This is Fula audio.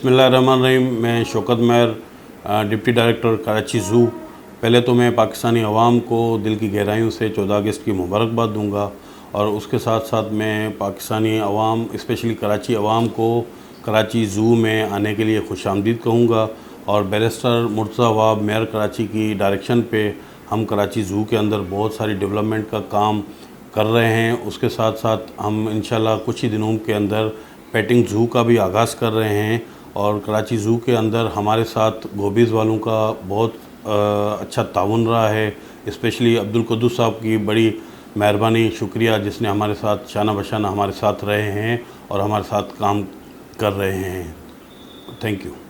बिस्मिल्लाहिर्रहमानिर्रहीम। मैं शौकत महर, deputy director Karachi ज़ू। पहले तो मैं पाकिस्तानी अवाम को दिल की गहराइयों से 14 अगस्त की मुबारकबाद दूंगा और उसके साथ साथ मैं पाकिस्तानी अवाम स्पेशली कराची अवाम को कराची ज़ू में आने के लिए खुशामदीद कहूँगा। और बैरिस्टर मुर्तज़ा वहाब मेयर कराची की डायरेक्शन पे हम कराची ज़ू के अंदर बहुत सारी डेवलपमेंट का काम कर रहे हैं। उसके साथ साथ हम इंशाल्लाह कुछ ही दिनों के अंदर पेटिंग ज़ू का भी आगाज़ कर रहे हैं। और कराची ज़ू के अंदर हमारे साथ गोबीज़ वालों का बहुत अच्छा ताउन रहा है। स्पेशली अब्दुल कुद्दूस साहब की बड़ी मेहरबानी, शुक्रिया, जिसने हमारे साथ शाना बशाना हमारे साथ रहे हैं और हमारे साथ काम कर रहे हैं। Thank you.